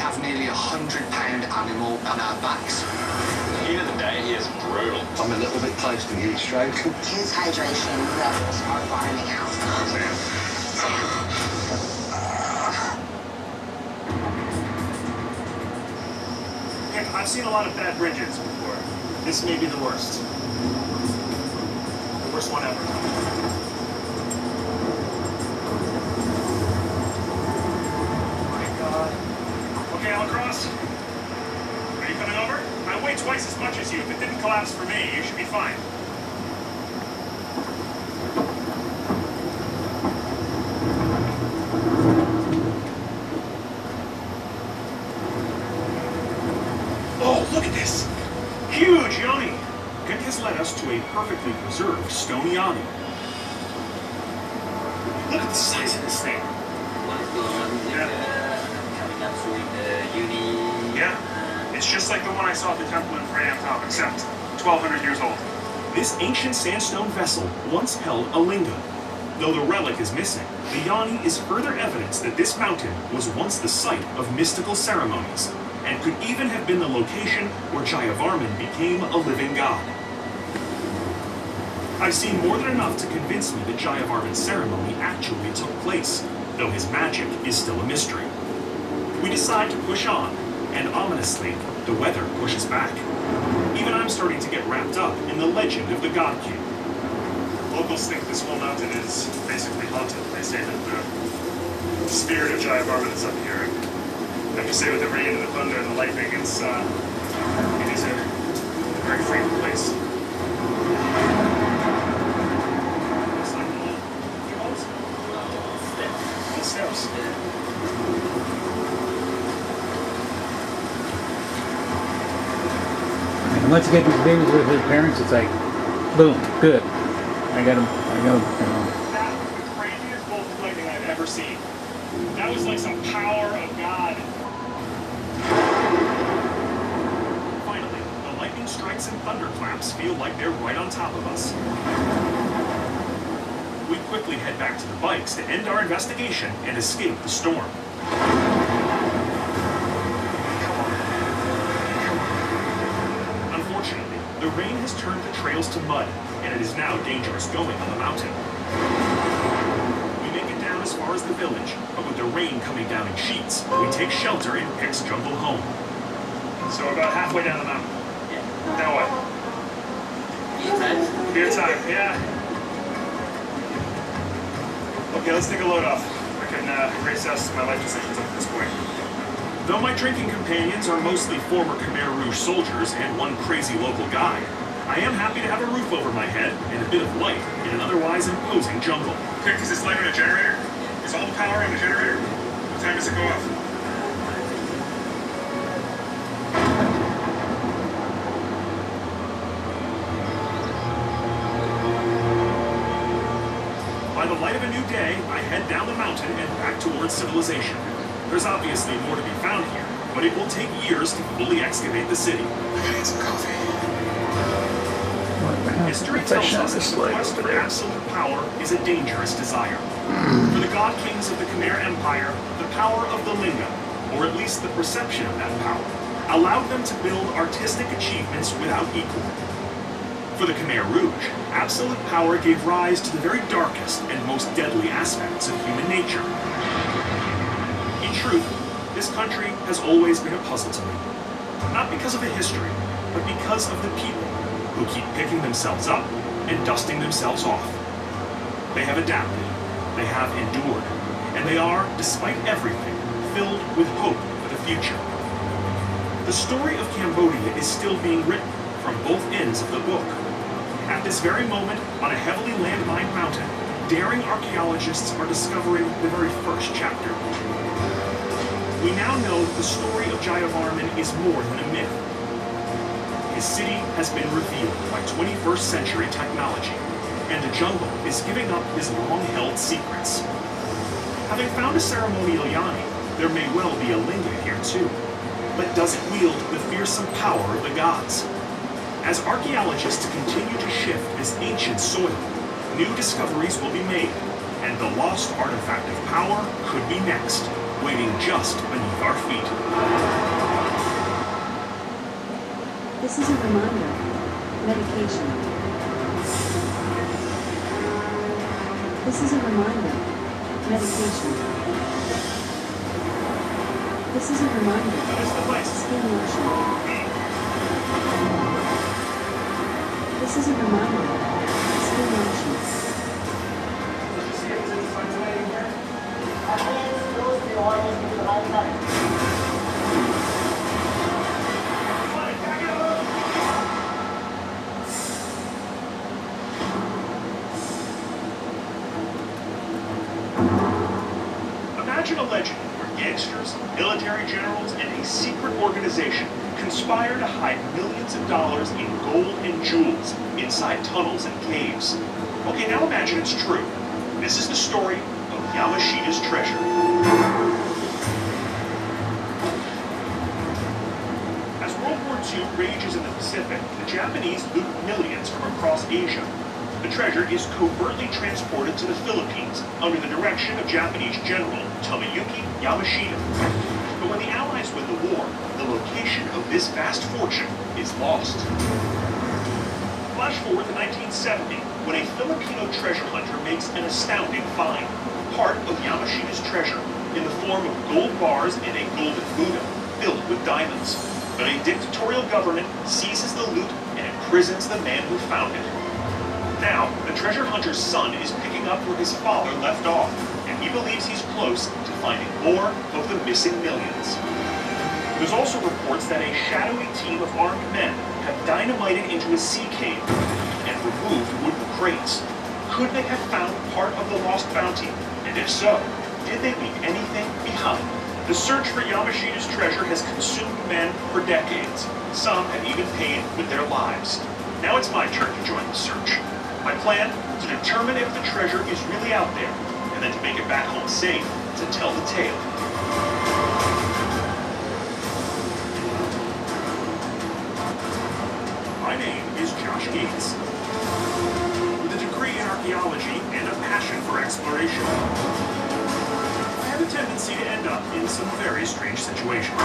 have nearly 100-pound animal on our backs. The heat of the day here is brutal. I'm a little bit close to heat stroke. His hydration levels are bottoming out. Heck, I've seen a lot of bad bridges before. This may be the worst. The worst one ever. Okay, I'll cross. Are you coming over? I weigh twice as much as you. If it didn't collapse for me, you should be fine. Oh, look at this! Huge yoni! Pick has led us to a perfectly preserved stone yoni. Look at the size of this thing. What is going on? Coming up with uni. Yeah, it's just like the one I saw at the temple in Fram Top, except 1,200 years old. This ancient sandstone vessel once held a linga. Though the relic is missing, the yoni is further evidence that this mountain was once the site of mystical ceremonies, and could even have been the location where Jayavarman became a living god. I've seen more than enough to convince me that Jayavarman's ceremony actually took place, though his magic is still a mystery. We decide to push on, and ominously, the weather pushes back. Even I'm starting to get wrapped up in the legend of the God King. Locals think this whole mountain is basically haunted. They say that the spirit of Jayavarman is up here. I have to say, with the rain and the thunder and the lightning, it is a very freeing place. Looks like little steps. And once you get these babies with their parents, it's like, boom, good. I got them. That was the craziest bolt of lightning I've ever seen. That was like some power of God. Finally, the lightning strikes and thunderclaps feel like they're right on top of us. We quickly head back to the bikes to end our investigation and escape the storm. Unfortunately, the rain has turned the trails to mud, and it is now dangerous going on the mountain. We make it down as far as the village, but with the rain coming down in sheets, we take shelter in Pick's jungle home. So we're about halfway down the mountain. Yeah. Now what? Beer time, yeah. Okay, let's take a load off. I can reassess my life decisions at this point. Though my drinking companions are mostly former Khmer Rouge soldiers and one crazy local guide, I am happy to have a roof over my head and a bit of light in an otherwise imposing jungle. Pick, is this light on a generator? Is all the power on the generator? What time does it go off? By the light of a new day, I head down the mountain and back towards civilization. There's obviously more to be found here, but it will take years to fully excavate the city. I gotta get some coffee. History tells us that the quest for absolute power is a dangerous desire. For the god kings of the Khmer Empire, the power of the Linga, or at least the perception of that power, allowed them to build artistic achievements without equal. For the Khmer Rouge, absolute power gave rise to the very darkest and most deadly aspects of human nature. In truth, this country has always been a puzzle to me. Not because of the history, but because of the people who keep picking themselves up and dusting themselves off. They have adapted, they have endured, and they are, despite everything, filled with hope for the future. The story of Cambodia is still being written from both ends of the book. At this very moment, on a heavily landmined mountain, daring archaeologists are discovering the very first chapter. We now know that the story of Jayavarman is more than a myth. His city has been revealed by 21st century technology, and the jungle is giving up his long-held secrets. Having found a ceremonial yoni, there may well be a linga here too. But does it wield the fearsome power of the gods? As archaeologists continue to shift this ancient soil, new discoveries will be made, and the lost artifact of power could be next. waiting just beneath our feet. This is a reminder. Medication. This is a reminder. Medication. This is a reminder. Notice the place. Skin lotion. This is a reminder. Skin lotion. Imagine a legend where gangsters, military generals, and a secret organization conspire to hide millions of dollars in gold and jewels inside tunnels and caves. Okay, now imagine it's true. This is the story of Yamashita's treasure. As World War II rages in the Pacific, the Japanese loot millions from across Asia. The treasure is covertly transported to the Philippines under the direction of Japanese General Tomoyuki Yamashita. But when the Allies win the war, the location of this vast fortune is lost. Flash forward to 1970, when a Filipino treasure hunter makes an astounding find, part of Yamashita's treasure, in the form of gold bars and a golden Buddha filled with diamonds. But a dictatorial government seizes the loot and imprisons the man who found it. Now, the treasure hunter's son is picking up where his father left off, and he believes he's close to finding more of the missing millions. There's also reports that a shadowy team of armed men have dynamited into a sea cave and removed wooden crates. Could they have found part of the lost bounty? And if so, did they leave anything behind? The search for Yamashita's treasure has consumed men for decades. Some have even paid with their lives. Now it's my turn to join the search. My plan, to determine if the treasure is really out there, and then to make it back home safe to tell the tale. My name is Josh Gates. With a degree in archaeology and a passion for exploration, I have a tendency to end up in some very strange situations.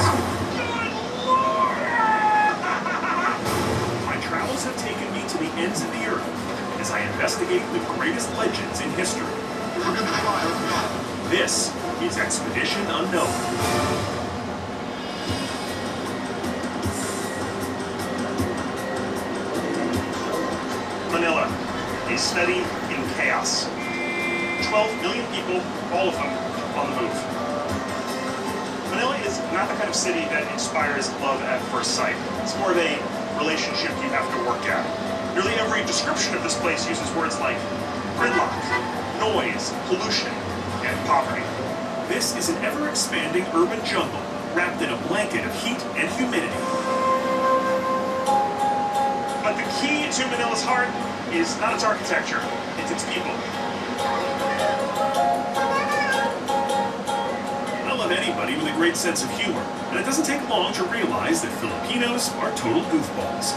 My travels have taken me to the ends of the earth as I investigate the greatest legends in history. This is Expedition Unknown. Manila, a city in chaos. 12 million people, all of them, on the move. Manila is not the kind of city that inspires love at first sight. It's more of a relationship you have to work at. Nearly every description of this place uses words like gridlock, noise, pollution, and poverty. This is an ever-expanding urban jungle wrapped in a blanket of heat and humidity. But the key to Manila's heart is not its architecture, it's its people. I love anybody with a great sense of humor, and it doesn't take long to realize that Filipinos are total goofballs.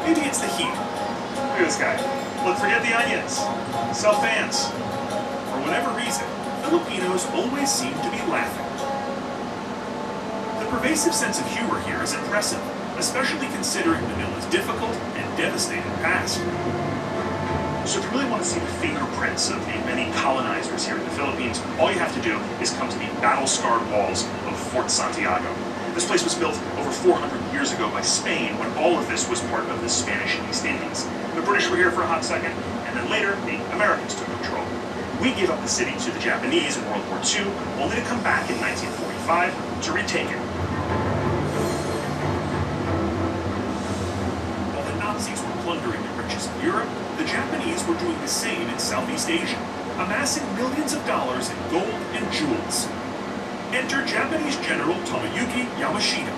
Maybe it's the heat. Look at this guy. Look, forget the onions. Sell fans. For whatever reason, Filipinos always seem to be laughing. The pervasive sense of humor here is impressive, especially considering Manila's difficult and devastating past. So if you really want to see the fingerprints of the many colonizers here in the Philippines, all you have to do is come to the battle-scarred walls of Fort Santiago. This place was built over 400 years ago by Spain when all of this was part of the Spanish East Indies. The British were here for a hot second, and then later the Americans took control. We gave up the city to the Japanese in World War II, only to come back in 1945 to retake it. While the Nazis were plundering the riches of Europe, the Japanese were doing the same in Southeast Asia, amassing millions of dollars in gold and jewels. Enter Japanese General Tomoyuki Yamashita.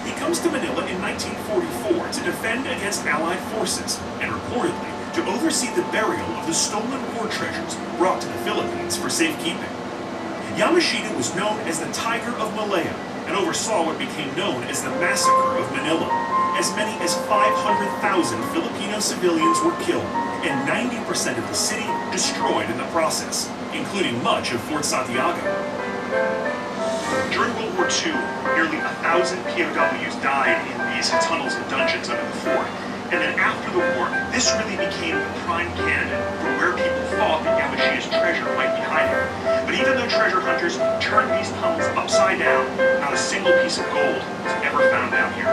He comes to Manila in 1944 to defend against Allied forces and reportedly to oversee the burial of the stolen war treasures brought to the Philippines for safekeeping. Yamashita was known as the Tiger of Malaya and oversaw what became known as the Massacre of Manila. As many as 500,000 Filipino civilians were killed and 90% of the city destroyed in the process, including much of Fort Santiago. During World War II, nearly 1,000 POWs died in these tunnels and dungeons under the fort. And then after the war, this really became the prime candidate for where people thought that Yamashita's treasure might be hiding. But even though treasure hunters turned these tunnels upside down, not a single piece of gold was ever found down here.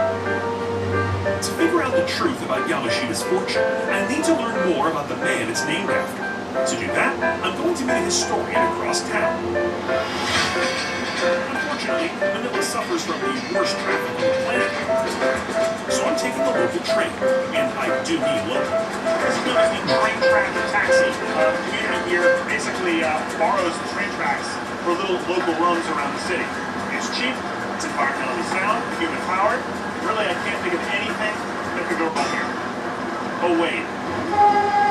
To figure out the truth about Yamashita's fortune, I need to learn more about the man it's named after. To do that, I'm going to meet a historian across town. Unfortunately, Manila suffers from the worst traffic on the planet. So I'm taking the local train, and I do mean local. This is known as the train track taxi. The community here basically borrows the train tracks for little local runs around the city. It's cheap, it's environmentally sound, human powered. Really, I can't think of anything that could go wrong here. Oh wait.